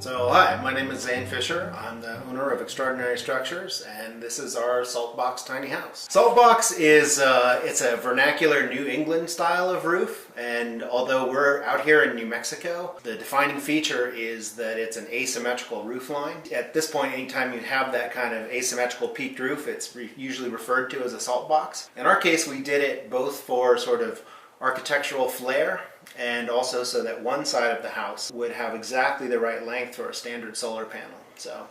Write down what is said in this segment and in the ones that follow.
So hi, my name is Zane Fisher. I'm the owner of Extraordinary Structures, and this is our Saltbox tiny house. Saltbox is it's a vernacular New England style of roof, and although we're out here in New Mexico, the defining feature is that it's an asymmetrical roof line. At this point, anytime you have that kind of asymmetrical peaked roof, it's usually referred to as a Saltbox. In our case, we did it both for sort of architectural flair and also so that one side of the house would have exactly the right length for a standard solar panel. So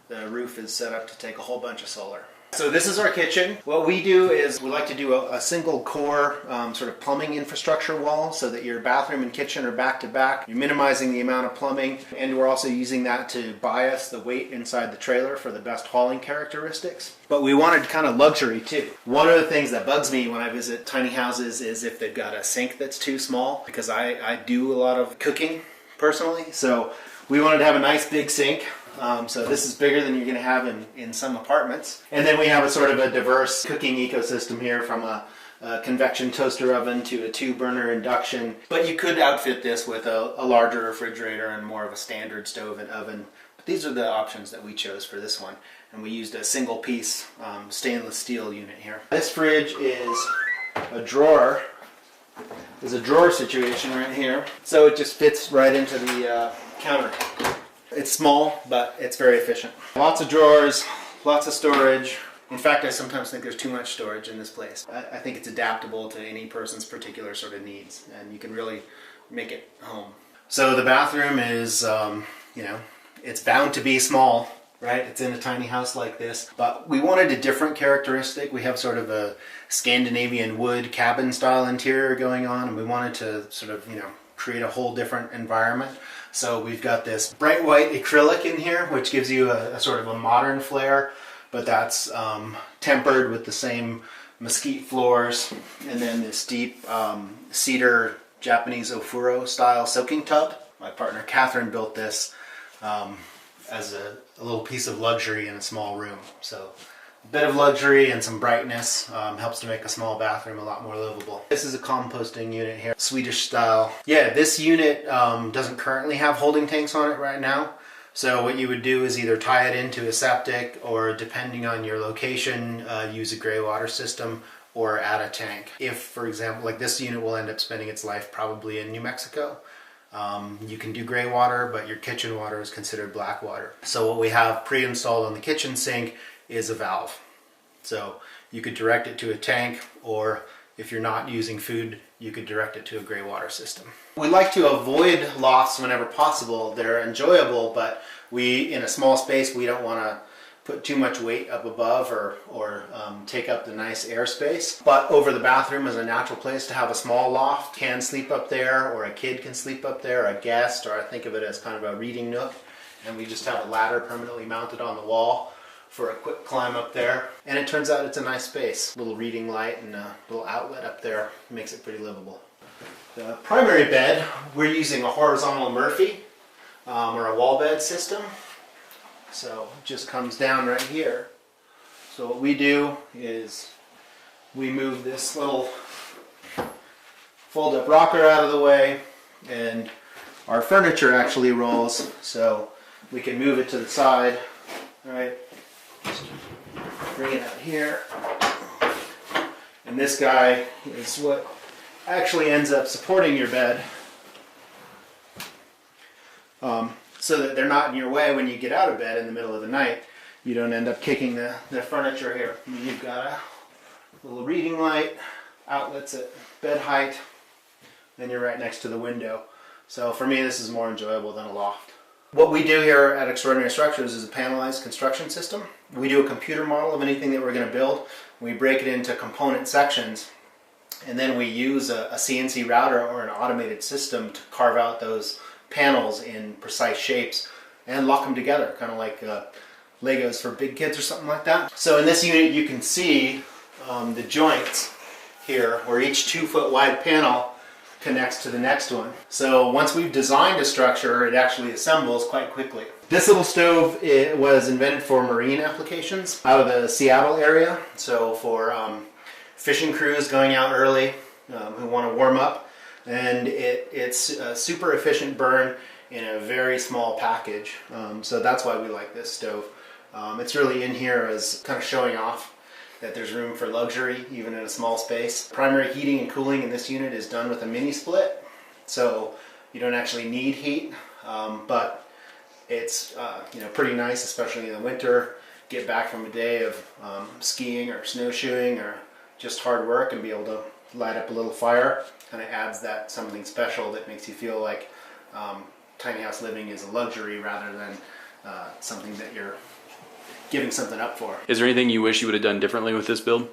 the roof is set up to take a whole bunch of solar. So this is our kitchen. What we do is we like to do a single core sort of plumbing infrastructure wall so that your bathroom and kitchen are back to back. You're minimizing the amount of plumbing, and we're also using that to bias the weight inside the trailer for the best hauling characteristics. But we wanted kind of luxury too. One of the things that bugs me when I visit tiny houses is if they've got a sink that's too small, because I do a lot of cooking personally. So we wanted to have a nice big sink. So this is bigger than you're going to have in some apartments. And then we have a sort of a diverse cooking ecosystem here, from a convection toaster oven to a 2-burner induction. But you could outfit this with a larger refrigerator and more of a standard stove and oven. But these are the options that we chose for this one. And we used a single piece stainless steel unit here. This fridge is a drawer. There's a drawer situation right here. So it just fits right into the counter. It's small, but it's very efficient. Lots of drawers, lots of storage. In fact, I sometimes think there's too much storage in this place. I think it's adaptable to any person's particular sort of needs, and you can really make it home. So the bathroom is, it's bound to be small, right? It's in a tiny house like this, but we wanted a different characteristic. We have sort of a Scandinavian wood cabin style interior going on, and we wanted to sort of, create a whole different environment. So we've got this bright white acrylic in here, which gives you a sort of a modern flair, but that's tempered with the same mesquite floors, and then this deep cedar Japanese ofuro style soaking tub. My partner Catherine built this as a little piece of luxury in a small room. So a bit of luxury and some brightness helps to make a small bathroom a lot more livable. This is a composting unit here, Swedish style. Yeah, this unit doesn't currently have holding tanks on it right now. So what you would do is either tie it into a septic, or depending on your location, use a gray water system or add a tank. If, for example, like this unit will end up spending its life probably in New Mexico. You can do gray water, but your kitchen water is considered black water. So what we have pre-installed on the kitchen sink is a valve. So you could direct it to a tank, or if you're not using food, you could direct it to a gray water system. We like to avoid lofts whenever possible. They're enjoyable, but in a small space, we don't want to put too much weight up above or take up the nice airspace. But over the bathroom is a natural place to have a small loft. Can sleep up there, or a kid can sleep up there, a guest, or I think of it as kind of a reading nook. And we just have a ladder permanently mounted on the wall for a quick climb up there. And it turns out it's a nice space. Little reading light and a little outlet up there makes it pretty livable. The primary bed, we're using a horizontal Murphy or a wall bed system. So it just comes down right here. So what we do is we move this little fold-up rocker out of the way, and our furniture actually rolls, so we can move it to the side. All right. Just bring it out here, and this guy is what actually ends up supporting your bed, so that they're not in your way when you get out of bed in the middle of the night. You don't end up kicking the furniture here. You've got a little reading light, outlets at bed height, then you're right next to the window. So for me, this is more enjoyable than a loft. What we do here at Extraordinary Structures is a panelized construction system. We do a computer model of anything that we're going to build. We break it into component sections, and then we use a CNC router or an automated system to carve out those panels in precise shapes and lock them together, kind of like Legos for big kids or something like that. So in this unit you can see the joints here, where each 2-foot wide panel connects to the next one. So once we've designed a structure, it actually assembles quite quickly. This little stove, it was invented for marine applications out of the Seattle area. So for fishing crews going out early who want to warm up, and it's a super efficient burn, in a very small package. So that's why we like this stove. It's really in here as kind of showing off that there's room for luxury even in a small space. Primary heating and cooling in this unit is done with a mini split, so you don't actually need heat, but it's pretty nice, especially in the winter. Get back from a day of skiing or snowshoeing or just hard work and be able to light up a little fire. Kind of adds that something special that makes you feel like tiny house living is a luxury rather than something that you're giving something up for. Is there anything you wish you would have done differently with this build?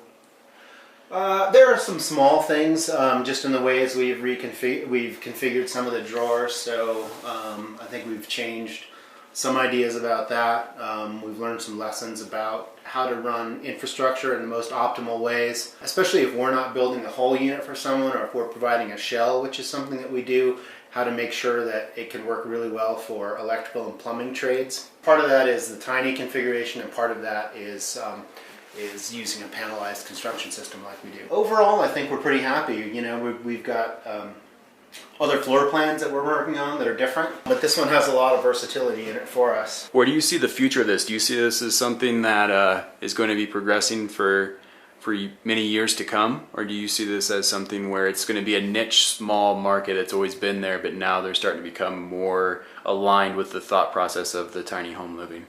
There are some small things, just in the ways we've configured some of the drawers. So I think we've changed some ideas about that. We've learned some lessons about how to run infrastructure in the most optimal ways, especially if we're not building the whole unit for someone, or if we're providing a shell, which is something that we do. How to make sure that it can work really well for electrical and plumbing trades. Part of that is the tiny configuration, and part of that is using a panelized construction system like we do. Overall, I think we're pretty happy. You know, we've got other floor plans that we're working on that are different, but this one has a lot of versatility in it for us. Where do you see the future of this? Do you see this as something that is going to be progressing for many years to come, or do you see this as something where it's going to be a niche, small market that's always been there, but now they're starting to become more aligned with the thought process of the tiny home living?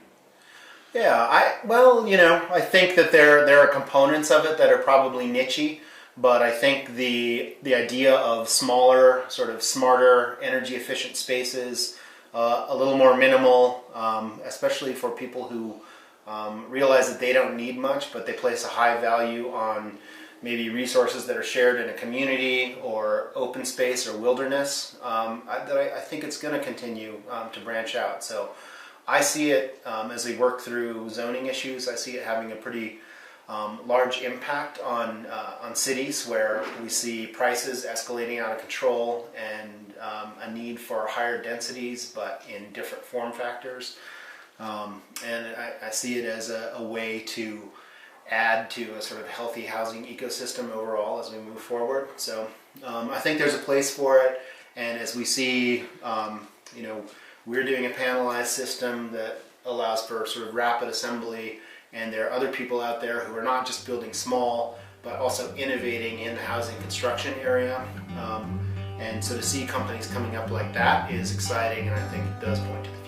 Yeah, I think that there are components of it that are probably niche-y, but I think the idea of smaller, sort of smarter, energy efficient spaces, a little more minimal, especially for people who realize that they don't need much, but they place a high value on maybe resources that are shared in a community or open space or wilderness. I think it's going to continue to branch out. So I see it as we work through zoning issues. I see it having a pretty large impact on cities where we see prices escalating out of control and a need for higher densities, but in different form factors. And I see it as a way to add to a sort of healthy housing ecosystem overall as we move forward. So I think there's a place for it, and as we see, we're doing a panelized system that allows for sort of rapid assembly, and there are other people out there who are not just building small, but also innovating in the housing construction area. And so to see companies coming up like that is exciting, and I think it does point to the